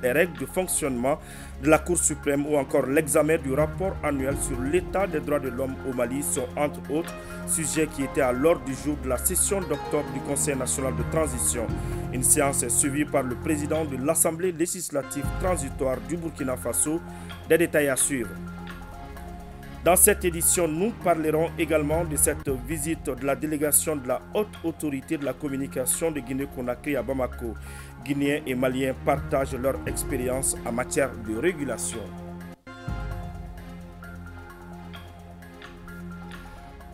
les règles de fonctionnement de la Cour suprême ou encore l'examen du rapport annuel sur l'état des droits de l'homme au Mali sont entre autres sujets qui étaient à l'ordre du jour de la session d'octobre du Conseil national de transition. Une séance est suivie par le président de l'Assemblée législative transitoire du Burkina Faso. Des détails à suivre. Dans cette édition, nous parlerons également de cette visite de la délégation de la haute autorité de la communication de Guinée-Conakry à Bamako. Guinéens et Maliens partagent leur expérience en matière de régulation.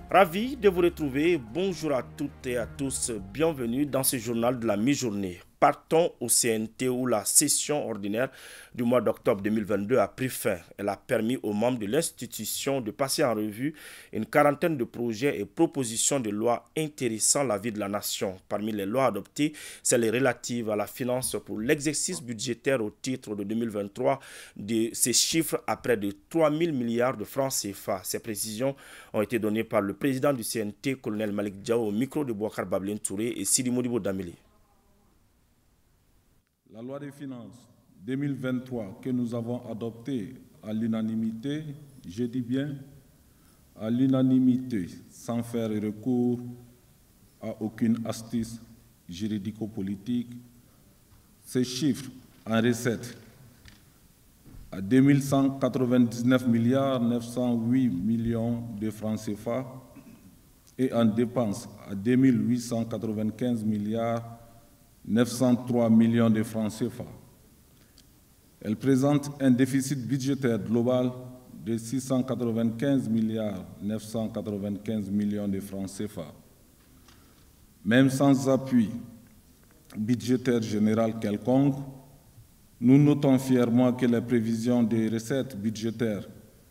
Ravi de vous retrouver. Bonjour à toutes et à tous. Bienvenue dans ce journal de la mi-journée. Partons au CNT où la session ordinaire du mois d'octobre 2022 a pris fin. Elle a permis aux membres de l'institution de passer en revue une quarantaine de projets et propositions de loi intéressant la vie de la nation. Parmi les lois adoptées, celles relatives à la finance pour l'exercice budgétaire au titre de 2023 de ces chiffres à près de 3 000 milliards de francs CFA. Ces précisions ont été données par le président du CNT, colonel Malik Diao, au micro de Bouakar Bablin Touré et Sidi Modibo Damili. La loi des finances 2023 que nous avons adoptée à l'unanimité, je dis bien à l'unanimité, sans faire recours à aucune astuce juridico-politique, se chiffre en recettes à 2199 milliards 908 millions de francs CFA et en dépenses à 2895 milliards 903 millions de francs CFA. Elle présente un déficit budgétaire global de 695 milliards 995 millions de francs CFA. Même sans appui budgétaire général quelconque, nous notons fièrement que les prévisions des recettes budgétaires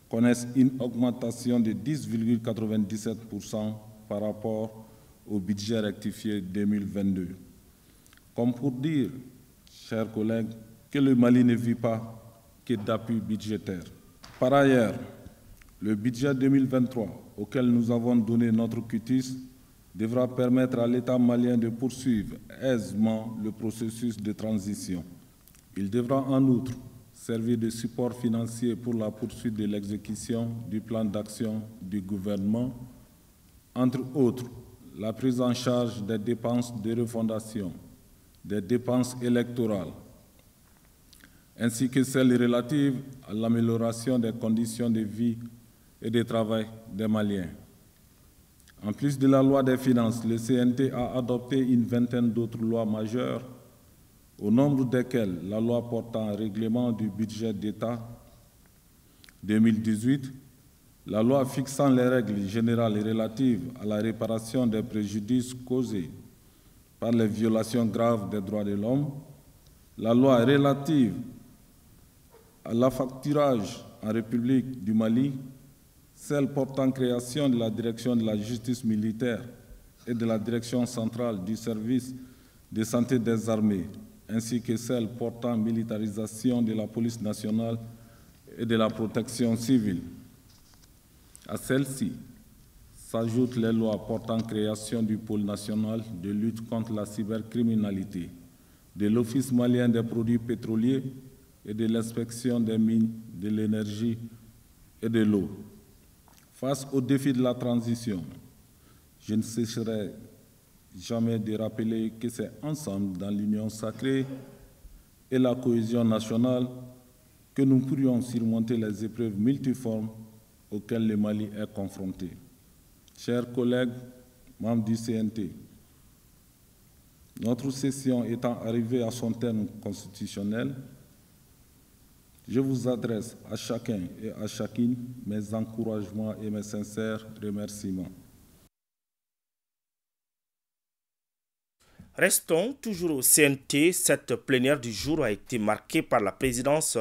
connaissent une augmentation de 10,97% par rapport au budget rectifié 2022. Comme pour dire, chers collègues, que le Mali ne vit pas que d'appui budgétaire. Par ailleurs, le budget 2023, auquel nous avons donné notre quitus, devra permettre à l'État malien de poursuivre aisément le processus de transition. Il devra en outre servir de support financier pour la poursuite de l'exécution du plan d'action du gouvernement, entre autres la prise en charge des dépenses de refondation, des dépenses électorales, ainsi que celles relatives à l'amélioration des conditions de vie et de travail des Maliens. En plus de la loi des finances, le CNT a adopté une vingtaine d'autres lois majeures, au nombre desquelles la loi portant règlement du budget d'État 2018, la loi fixant les règles générales relatives à la réparation des préjudices causés par les violations graves des droits de l'homme, la loi relative à l'affacturage en République du Mali, celle portant création de la direction de la justice militaire et de la direction centrale du service de santé des armées, ainsi que celle portant militarisation de la police nationale et de la protection civile. À celle-ci s'ajoutent les lois portant création du pôle national de lutte contre la cybercriminalité, de l'Office malien des produits pétroliers et de l'inspection des mines, de l'énergie et de l'eau. Face aux défis de la transition, je ne cesserai jamais de rappeler que c'est ensemble, dans l'union sacrée et la cohésion nationale, que nous pourrions surmonter les épreuves multiformes auxquelles le Mali est confronté. Chers collègues, membres du CNT, notre session étant arrivée à son terme constitutionnel, je vous adresse à chacun et à chacune mes encouragements et mes sincères remerciements. Restons toujours au CNT. Cette plénière du jour a été marquée par la présence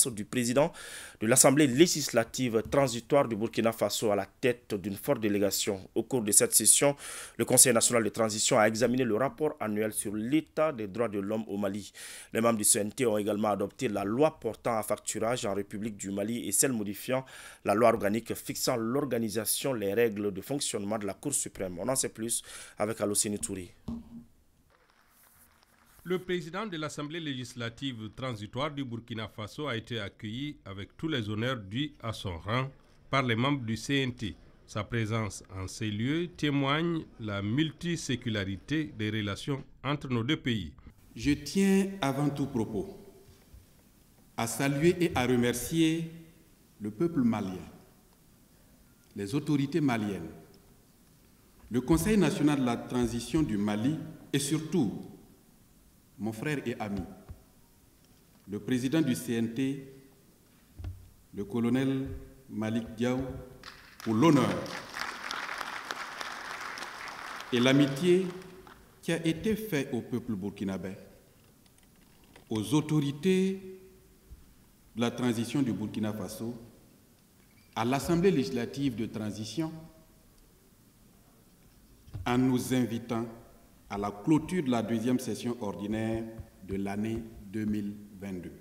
du président de l'Assemblée législative transitoire du Burkina Faso à la tête d'une forte délégation. Au cours de cette session, le Conseil national de transition a examiné le rapport annuel sur l'état des droits de l'homme au Mali. Les membres du CNT ont également adopté la loi portant affacturage en République du Mali et celle modifiant la loi organique fixant l'organisation, les règles de fonctionnement de la Cour suprême. On en sait plus avec Alocénie Touré. Le président de l'Assemblée législative transitoire du Burkina Faso a été accueilli avec tous les honneurs dus à son rang par les membres du CNT. Sa présence en ces lieux témoigne la multisécularité des relations entre nos deux pays. Je tiens avant tout propos à saluer et à remercier le peuple malien, les autorités maliennes, le Conseil national de la transition du Mali et surtout mon frère et ami, le président du CNT, le colonel Malik Diaw, pour l'honneur et l'amitié qui a été faite au peuple burkinabé, aux autorités de la transition du Burkina Faso, à l'Assemblée législative de transition, en nous invitant à la clôture de la deuxième session ordinaire de l'année 2022.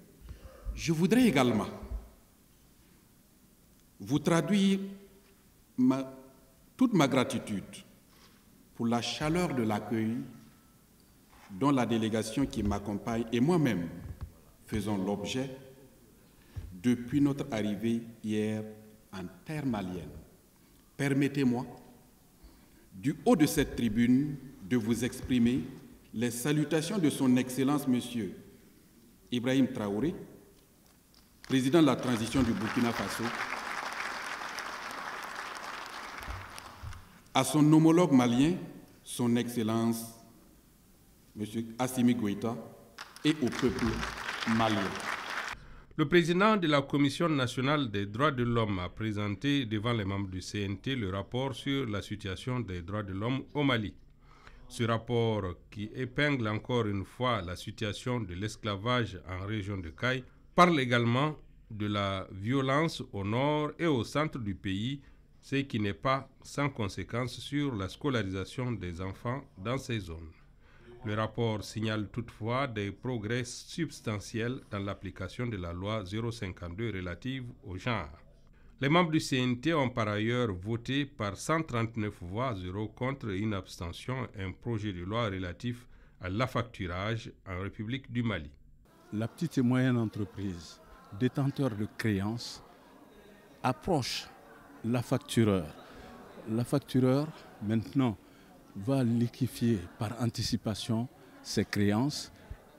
Je voudrais également vous traduire toute ma gratitude pour la chaleur de l'accueil dont la délégation qui m'accompagne et moi-même faisons l'objet depuis notre arrivée hier en terre malienne. Permettez-moi, du haut de cette tribune, de vous exprimer les salutations de son Excellence Monsieur Ibrahim Traoré, président de la transition du Burkina Faso, à son homologue malien, son Excellence Monsieur Assimi Goïta, et au peuple malien. Le président de la Commission nationale des droits de l'homme a présenté devant les membres du CNT le rapport sur la situation des droits de l'homme au Mali. Ce rapport, qui épingle encore une fois la situation de l'esclavage en région de Caille, parle également de la violence au nord et au centre du pays, ce qui n'est pas sans conséquence sur la scolarisation des enfants dans ces zones. Le rapport signale toutefois des progrès substantiels dans l'application de la loi 052 relative au genre. Les membres du CNT ont par ailleurs voté par 139 voix à 0 contre une abstention un projet de loi relatif à l'affacturage en République du Mali. La petite et moyenne entreprise, détenteur de créances, approche l'affactureur. L'affactureur, maintenant, va liquéfier par anticipation ses créances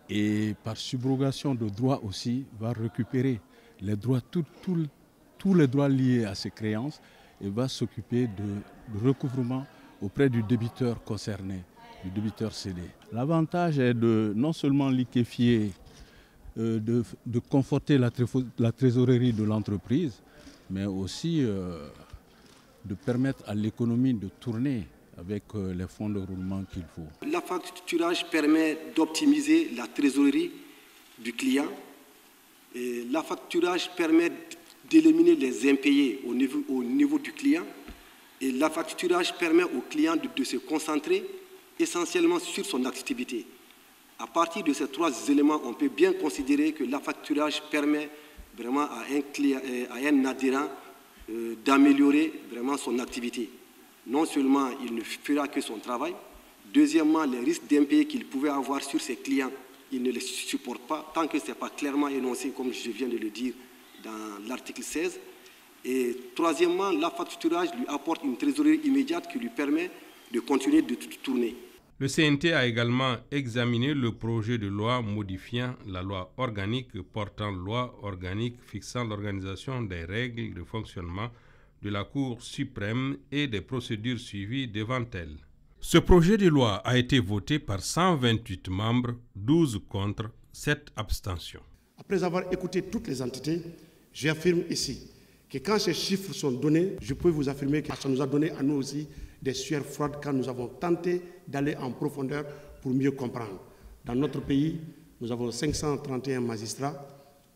et par subrogation de droits aussi, va récupérer les droits, tous les droits liés à ces créances et va s'occuper de recouvrement auprès du débiteur concerné, du débiteur cédé. L'avantage est de non seulement liquéfier, de conforter la trésorerie de l'entreprise, mais aussi de permettre à l'économie de tourner avec les fonds de roulement qu'il faut. L'affacturage permet d'optimiser la trésorerie du client. L'affacturage permet d'éliminer les impayés au niveau du client. Et l'affacturage permet au client de se concentrer essentiellement sur son activité. À partir de ces trois éléments, on peut bien considérer que l'affacturage permet vraiment à un adhérent d'améliorer vraiment son activité. Non seulement il ne fera que son travail, deuxièmement, les risques d'impayés qu'il pouvait avoir sur ses clients, il ne les supporte pas tant que ce n'est pas clairement énoncé, comme je viens de le dire dans l'article 16. Et troisièmement, l'affacturage lui apporte une trésorerie immédiate qui lui permet de continuer de tourner. Le CNT a également examiné le projet de loi modifiant la loi organique portant loi organique fixant l'organisation des règles de fonctionnement de la Cour suprême et des procédures suivies devant elle. Ce projet de loi a été voté par 128 membres, 12 contre, 7 abstentions. Après avoir écouté toutes les entités, j'affirme ici que quand ces chiffres sont donnés, je peux vous affirmer que ça nous a donné à nous aussi des sueurs froides quand nous avons tenté d'aller en profondeur pour mieux comprendre. Dans notre pays, nous avons 531 magistrats,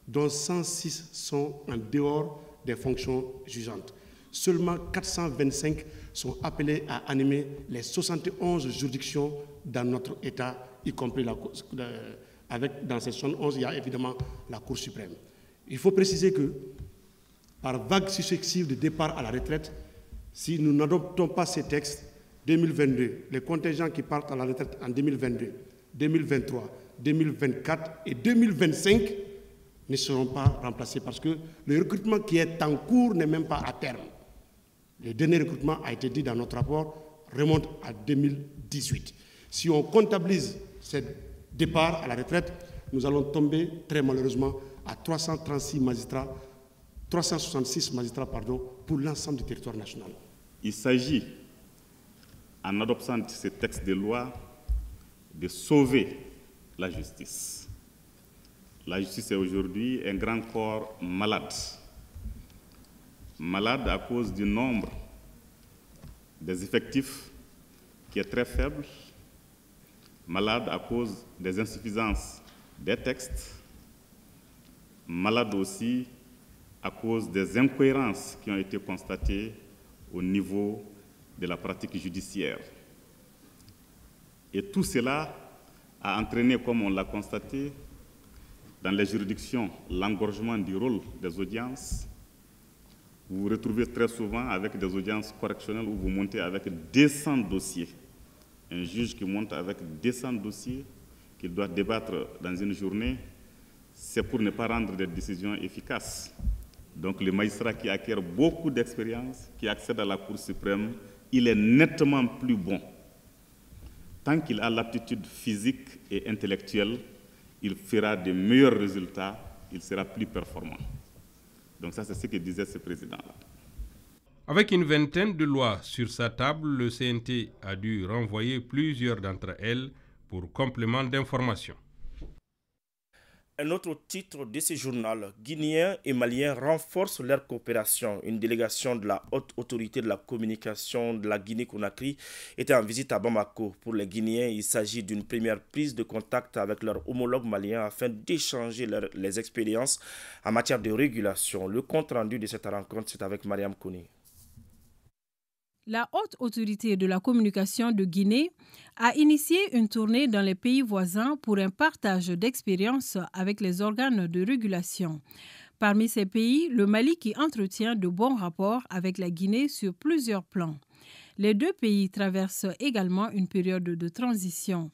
dont 106 sont en dehors des fonctions jugeantes. Seulement 425 sont appelés à animer les 71 juridictions dans notre État, y compris dans ces 71, il y a évidemment la Cour suprême. Il faut préciser que, par vagues successives de départ à la retraite, si nous n'adoptons pas ces textes, 2022, les contingents qui partent à la retraite en 2022, 2023, 2024 et 2025 ne seront pas remplacés parce que le recrutement qui est en cours n'est même pas à terme. Le dernier recrutement a été dit dans notre rapport, remonte à 2018. Si on comptabilise ces départs à la retraite, nous allons tomber très malheureusement à 366 magistrats, 366 magistrats pour l'ensemble du territoire national. Il s'agit, en adoptant ces textes de loi, de sauver la justice. La justice est aujourd'hui un grand corps malade. Malade à cause du nombre des effectifs qui est très faible, malade à cause des insuffisances des textes, malade aussi à cause des incohérences qui ont été constatées au niveau de la pratique judiciaire. Et tout cela a entraîné, comme on l'a constaté, dans les juridictions, l'engorgement du rôle des audiences. Vous vous retrouvez très souvent avec des audiences correctionnelles où vous montez avec 200 dossiers. Un juge qui monte avec 200 dossiers qu'il doit débattre dans une journée, c'est pour ne pas rendre des décisions efficaces. Donc le magistrat qui acquiert beaucoup d'expérience, qui accède à la Cour suprême, il est nettement plus bon. Tant qu'il a l'aptitude physique et intellectuelle, il fera de meilleurs résultats, il sera plus performant. Donc ça, c'est ce que disait ce président-là. Avec une vingtaine de lois sur sa table, le CNT a dû renvoyer plusieurs d'entre elles pour complément d'information. Un autre titre de ce journal, Guinéens et Maliens renforcent leur coopération. Une délégation de la haute autorité de la communication de la Guinée-Conakry était en visite à Bamako. Pour les Guinéens, il s'agit d'une première prise de contact avec leurs homologues maliens afin d'échanger les expériences en matière de régulation. Le compte rendu de cette rencontre, c'est avec Mariam Kouni. La haute autorité de la communication de Guinée a initié une tournée dans les pays voisins pour un partage d'expériences avec les organes de régulation. Parmi ces pays, le Mali qui entretient de bons rapports avec la Guinée sur plusieurs plans. Les deux pays traversent également une période de transition.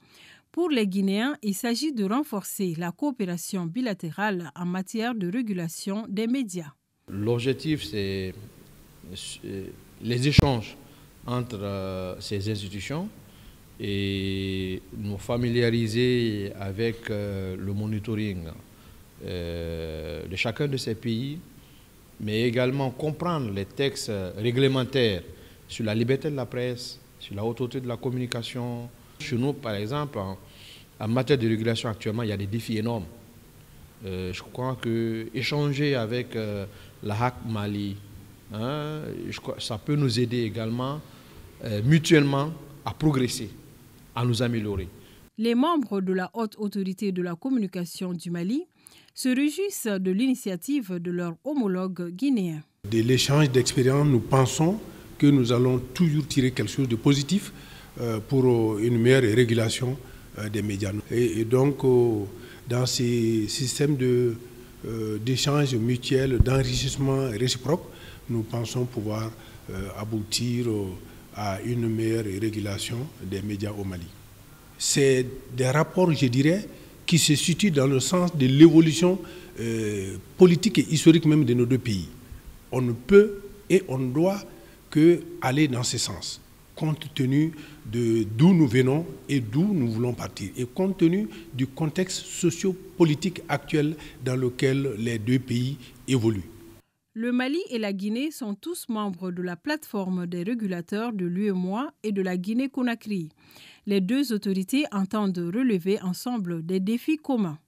Pour les Guinéens, il s'agit de renforcer la coopération bilatérale en matière de régulation des médias. L'objectif, c'est les échanges entre ces institutions et nous familiariser avec le monitoring de chacun de ces pays, mais également comprendre les textes réglementaires sur la liberté de la presse, sur la haute autorité de la communication. Chez nous, par exemple, en matière de régulation actuellement, il y a des défis énormes. Je crois qu'échanger avec la HAC Mali, ça peut nous aider également mutuellement à progresser, à nous améliorer. Les membres de la haute autorité de la communication du Mali se réjouissent de l'initiative de leurs homologues guinéens. De l'échange d'expériences, nous pensons que nous allons toujours tirer quelque chose de positif pour une meilleure régulation des médias. Et donc, dans ces systèmes d'échange mutuel, d'enrichissement réciproque, nous pensons pouvoir aboutir à une meilleure régulation des médias au Mali. C'est des rapports, je dirais, qui se situent dans le sens de l'évolution politique et historique même de nos deux pays. On ne peut et on ne doit qu'aller dans ce sens, compte tenu d'où nous venons et d'où nous voulons partir, et compte tenu du contexte socio-politique actuel dans lequel les deux pays évoluent. Le Mali et la Guinée sont tous membres de la plateforme des régulateurs de l'UEMOA et de la Guinée-Conakry. Les deux autorités entendent relever ensemble des défis communs.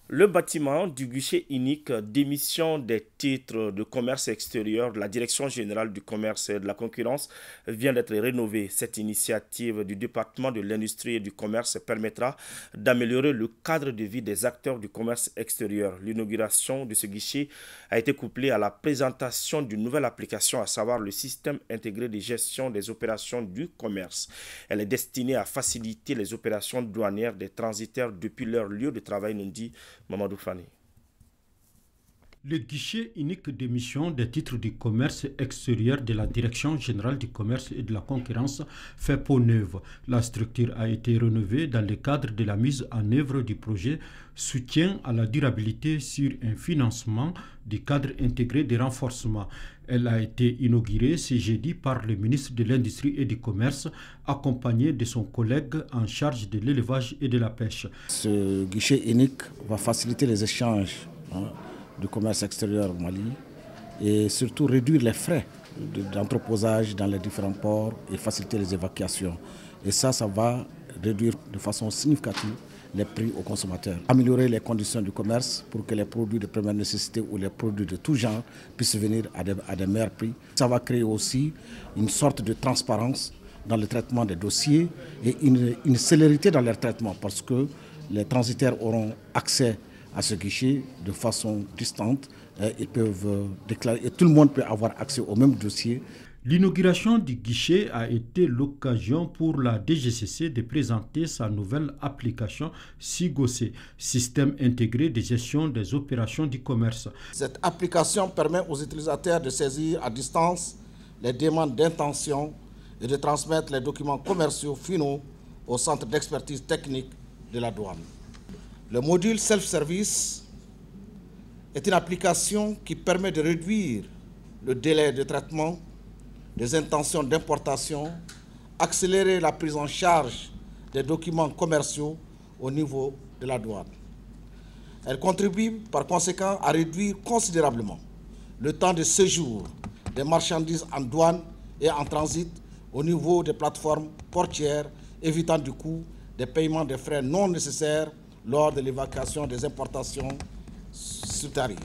Le bâtiment du guichet unique d'émission des titres de commerce extérieur de la Direction générale du commerce et de la concurrence vient d'être rénové. Cette initiative du département de l'industrie et du commerce permettra d'améliorer le cadre de vie des acteurs du commerce extérieur. L'inauguration de ce guichet a été couplée à la présentation d'une nouvelle application, à savoir le système intégré de gestion des opérations du commerce. Elle est destinée à faciliter les opérations douanières des transitaires depuis leur lieu de travail, nous dit Mamadou Fani. Le guichet unique d'émission des titres du commerce extérieur de la Direction générale du commerce et de la concurrence fait peau neuve. La structure a été rénovée dans le cadre de la mise en œuvre du projet Soutien à la durabilité sur un financement du cadre intégré de renforcement. Elle a été inaugurée ce jeudi par le ministre de l'Industrie et du Commerce, accompagné de son collègue en charge de l'élevage et de la pêche. Ce guichet unique va faciliter les échanges du commerce extérieur au Mali et surtout réduire les frais d'entreposage dans les différents ports et faciliter les évacuations. Et ça va réduire de façon significative les prix aux consommateurs. Améliorer les conditions du commerce pour que les produits de première nécessité ou les produits de tout genre puissent venir à des meilleurs prix. Ça va créer aussi une sorte de transparence dans le traitement des dossiers et une célérité dans leur traitement parce que les transitaires auront accès à ce guichet de façon distante. Ils peuvent déclarer et tout le monde peut avoir accès au même dossier. L'inauguration du guichet a été l'occasion pour la DGCC de présenter sa nouvelle application SIGOC, Système intégré de gestion des opérations du commerce. Cette application permet aux utilisateurs de saisir à distance les demandes d'intention et de transmettre les documents commerciaux finaux au centre d'expertise technique de la douane. Le module self-service est une application qui permet de réduire le délai de traitement des intentions d'importation, accélérer la prise en charge des documents commerciaux au niveau de la douane. Elle contribue par conséquent à réduire considérablement le temps de séjour des marchandises en douane et en transit au niveau des plateformes portières, évitant du coup des paiements de frais non nécessaires lors de l'évacuation des importations subtariques.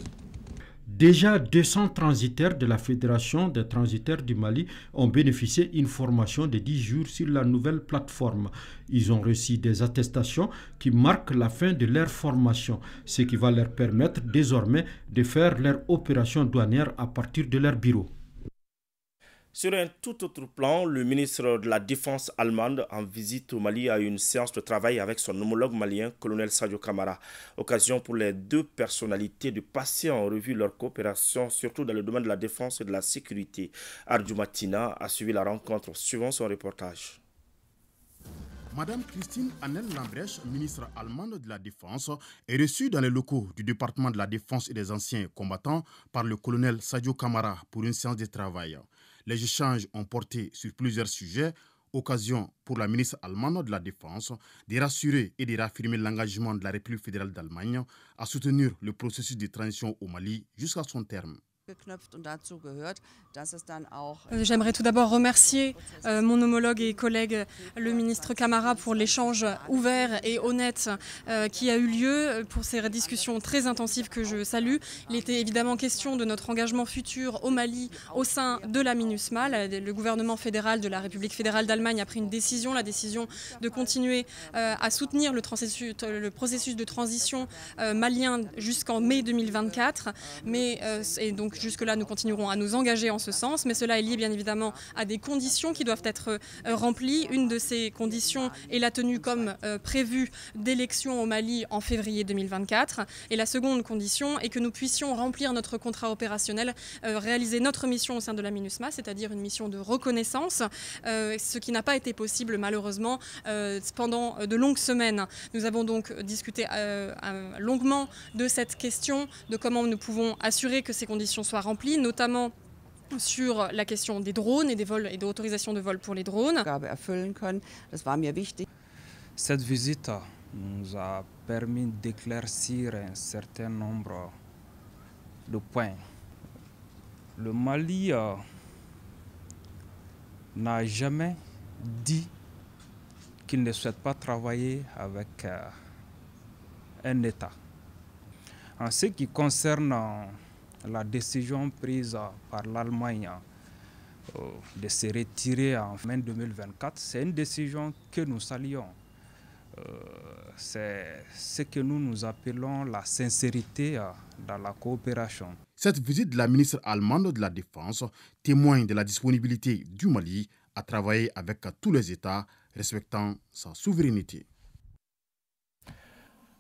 Déjà 200 transitaires de la Fédération des transitaires du Mali ont bénéficié d'une formation de 10 jours sur la nouvelle plateforme. Ils ont reçu des attestations qui marquent la fin de leur formation, ce qui va leur permettre désormais de faire leur opération douanière à partir de leur bureau. Sur un tout autre plan, le ministre de la Défense allemande en visite au Mali a eu une séance de travail avec son homologue malien, colonel Sadio Camara. Occasion pour les deux personnalités de passer en revue leur coopération, surtout dans le domaine de la défense et de la sécurité. Arju Matina a suivi la rencontre suivant son reportage. Madame Christine Annel Lambrecht, ministre allemande de la Défense, est reçue dans les locaux du département de la Défense et des anciens combattants par le colonel Sadio Camara pour une séance de travail. Les échanges ont porté sur plusieurs sujets, occasion pour la ministre allemande de la Défense de rassurer et de réaffirmer l'engagement de la République fédérale d'Allemagne à soutenir le processus de transition au Mali jusqu'à son terme. J'aimerais tout d'abord remercier mon homologue et collègue, le ministre Camara, pour l'échange ouvert et honnête qui a eu lieu pour ces discussions très intensives que je salue. Il était évidemment question de notre engagement futur au Mali au sein de la MINUSMA. Le gouvernement fédéral de la République fédérale d'Allemagne a pris une décision, la décision de continuer à soutenir le processus de transition malien jusqu'en mai 2024. Et donc jusque-là, nous continuerons à nous engager en ce sens, mais cela est lié bien évidemment à des conditions qui doivent être remplies. Une de ces conditions est la tenue comme prévu d'élections au Mali en février 2024. Et la seconde condition est que nous puissions remplir notre contrat opérationnel, réaliser notre mission au sein de la MINUSMA, c'est-à-dire une mission de reconnaissance, ce qui n'a pas été possible malheureusement pendant de longues semaines. Nous avons donc discuté longuement de cette question, de comment nous pouvons assurer que ces conditions soient remplies, notamment sur la question des drones et des vols et d'autorisation de vol pour les drones. Cette visite nous a permis d'éclaircir un certain nombre de points. Le Mali n'a jamais dit qu'il ne souhaite pas travailler avec un État. En ce qui concerne la décision prise par l'Allemagne de se retirer en fin 2024, c'est une décision que nous saluons. C'est ce que nous appelons la sincérité dans la coopération. Cette visite de la ministre allemande de la Défense témoigne de la disponibilité du Mali à travailler avec tous les États respectant sa souveraineté.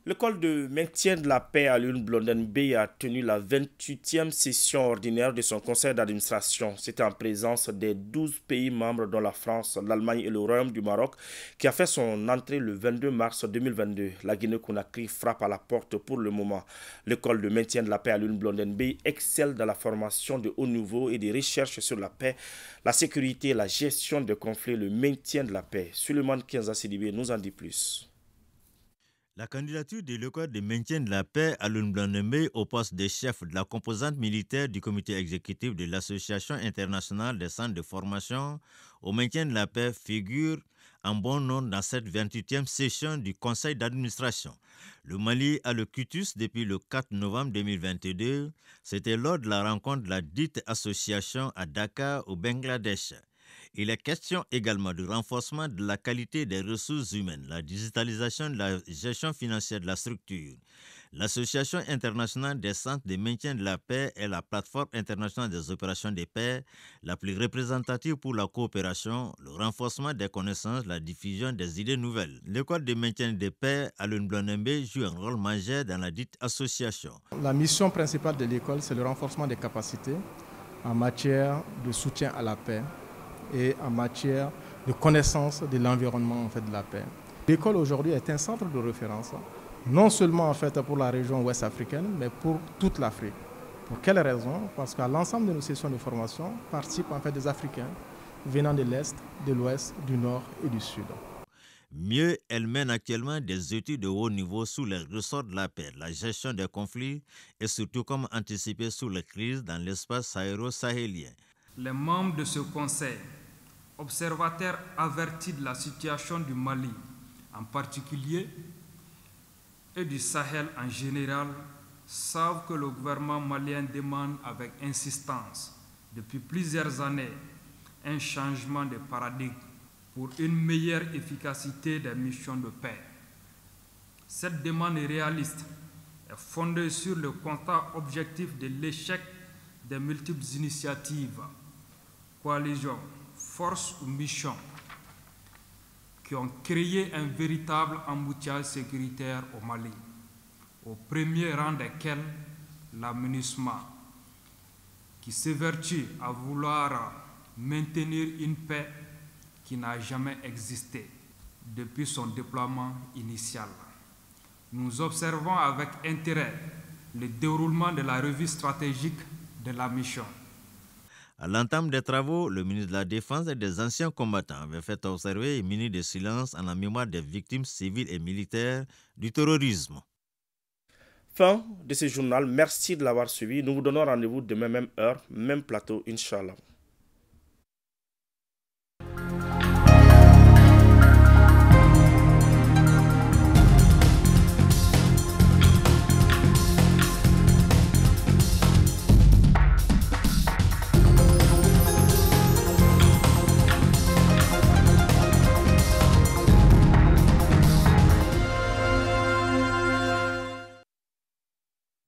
L'école de maintien de la paix à l'UNBLONDNB a tenu la 28e session ordinaire de son conseil d'administration. C'était en présence des 12 pays membres dont la France, l'Allemagne et le Royaume du Maroc qui a fait son entrée le 22 mars 2022. La Guinée-Conakry frappe à la porte pour le moment. L'école de maintien de la paix à l'UNBLONDNB excelle dans la formation de haut niveau et des recherches sur la paix, la sécurité, la gestion des conflits, le maintien de la paix. Suleiman Kenza Sidibé nous en dit plus. La candidature de l'école de maintien de la paix à l'UNBLONDNB au poste de chef de la composante militaire du comité exécutif de l'Association internationale des centres de formation au maintien de la paix figure en bon nombre dans cette 28e session du conseil d'administration. Le Mali a le quitus depuis le 4 novembre 2022. C'était lors de la rencontre de la dite association à Dakar au Bangladesh. Il est question également du renforcement de la qualité des ressources humaines, la digitalisation de la gestion financière de la structure. L'Association internationale des centres de maintien de la paix est la plateforme internationale des opérations de paix, la plus représentative pour la coopération, le renforcement des connaissances, la diffusion des idées nouvelles. L'école de maintien de paix à l'UNBLONDNB joue un rôle majeur dans la dite association. La mission principale de l'école, c'est le renforcement des capacités en matière de soutien à la paix et en matière de connaissance de l'environnement de la paix. L'école aujourd'hui est un centre de référence, non seulement pour la région ouest africaine, mais pour toute l'Afrique. Pour quelle raison? Parce qu'à l'ensemble de nos sessions de formation participent des Africains venant de l'Est, de l'Ouest, du Nord et du Sud. Mieux, elle mène actuellement des études de haut niveau sous les ressorts de la paix, la gestion des conflits et surtout comment anticiper sur les crises dans l'espace sahéro-sahélien. Les membres de ce conseil, observateurs avertis de la situation du Mali en particulier et du Sahel en général, savent que le gouvernement malien demande avec insistance depuis plusieurs années un changement de paradigme pour une meilleure efficacité des missions de paix. Cette demande est réaliste et fondée sur le constat objectif de l'échec des multiples initiatives, coalitions, forces ou missions qui ont créé un véritable embouteillage sécuritaire au Mali, au premier rang desquels la MINUSMA, qui s'évertue à vouloir maintenir une paix qui n'a jamais existé depuis son déploiement initial. Nous observons avec intérêt le déroulement de la revue stratégique de la mission. À l'entame des travaux, le ministre de la Défense et des anciens combattants avait fait observer une minute de silence en la mémoire des victimes civiles et militaires du terrorisme. Fin de ce journal. Merci de l'avoir suivi. Nous vous donnons rendez-vous demain, même heure, même plateau, Inch'Allah.